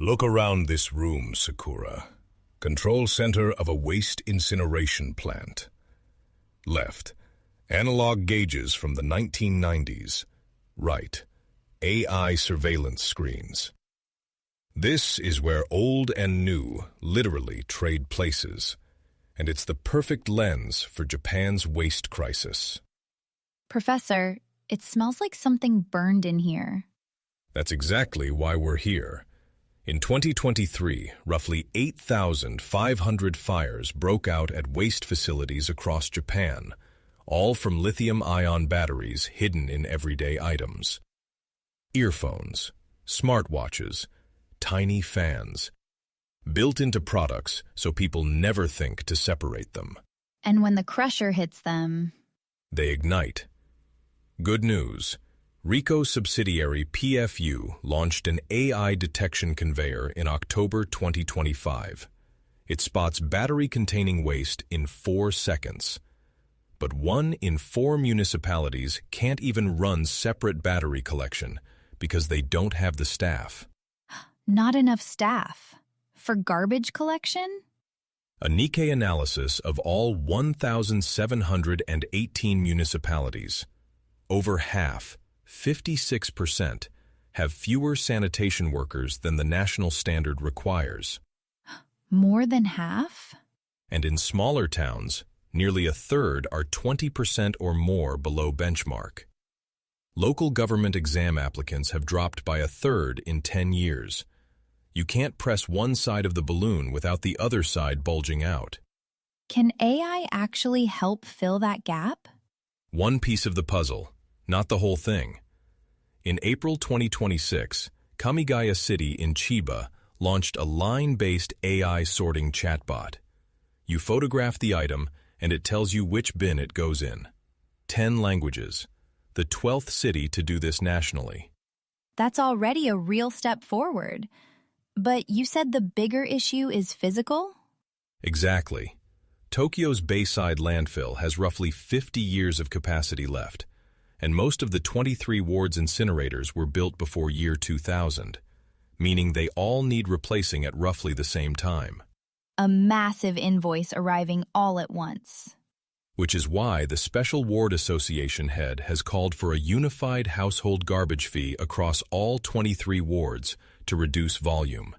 Look around this room, Sakura. Control center of a waste incineration plant. Left, analog gauges from the 1990s. Right, AI surveillance screens. This is where old and new literally trade places, and it's the perfect lens for Japan's waste crisis. Professor, it smells like something burned in here. That's exactly why we're here. In 2023, roughly 8,500 fires broke out at waste facilities across Japan, all from lithium-ion batteries hidden in everyday items. Earphones, smartwatches, tiny fans, built into products so people never think to separate them. And when the crusher hits them, they ignite. Good news. Ricoh subsidiary PFU launched an AI detection conveyor in October 2025. It spots battery-containing waste in 4 seconds. But 1 in 4 municipalities can't even run separate battery collection because they don't have the staff. Not enough staff. For garbage collection? A Nikkei analysis of all 1,718 municipalities. Over half, 56%, have fewer sanitation workers than the national standard requires. More than half? And in smaller towns, nearly a third are 20% or more below benchmark. Local government exam applicants have dropped by a third in 10 years. You can't press one side of the balloon without the other side bulging out. Can AI actually help fill that gap? One piece of the puzzle, not the whole thing. In April 2026, Kamigaya City in Chiba launched a line-based AI sorting chatbot. You photograph the item, and it tells you which bin it goes in. 10 languages. The 12th city to do this nationally. That's already a real step forward. But you said the bigger issue is physical? Exactly. Tokyo's Bayside landfill has roughly 50 years of capacity left, and most of the 23 wards incinerators were built before year 2000, meaning they all need replacing at roughly the same time. A massive invoice arriving all at once. Which is why the Special Ward Association head has called for a unified household garbage fee across all 23 wards to reduce volume.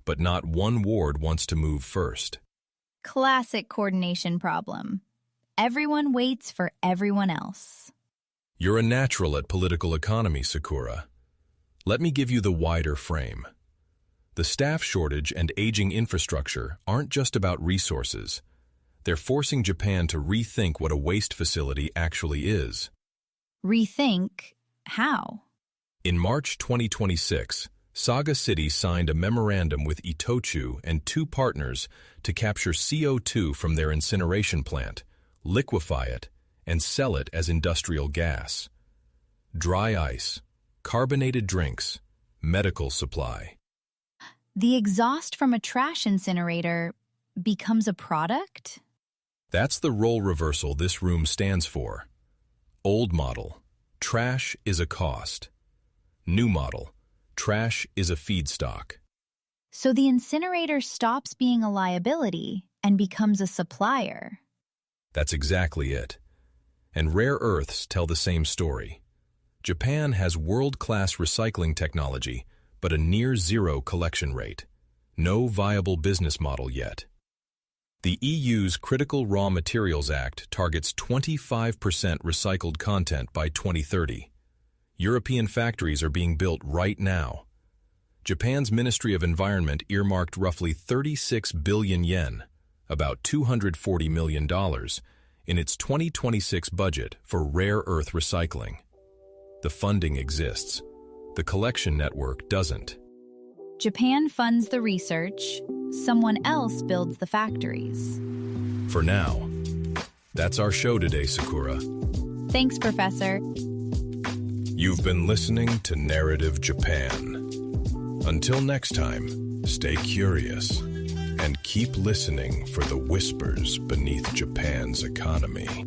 But not one ward wants to move first. Classic coordination problem. Everyone waits for everyone else. You're a natural at political economy, Sakura. Let me give you the wider frame. The staff shortage and aging infrastructure aren't just about resources. They're forcing Japan to rethink what a waste facility actually is. Rethink? How? In March 2026, Saga City signed a memorandum with Itochu and 2 partners to capture CO2 from their incineration plant, liquefy it, and sell it as industrial gas. Dry ice, carbonated drinks, medical supply. The exhaust from a trash incinerator becomes a product? That's the role reversal this room stands for. Old model, trash is a cost. New model, trash is a feedstock. So the incinerator stops being a liability and becomes a supplier. That's exactly it. And rare earths tell the same story. Japan has world-class recycling technology, but a near-zero collection rate. No viable business model yet. The EU's Critical Raw Materials Act targets 25% recycled content by 2030. European factories are being built right now. Japan's Ministry of Environment earmarked roughly 36 billion yen, about $240 million, in its 2026 budget for rare earth recycling. The funding exists. The collection network doesn't. Japan funds the research, someone else builds the factories. For now. That's our show today, Sakura. Thanks, Professor. You've been listening to Narrative Japan. Until next time, stay curious and keep listening for the whispers beneath Japan's economy.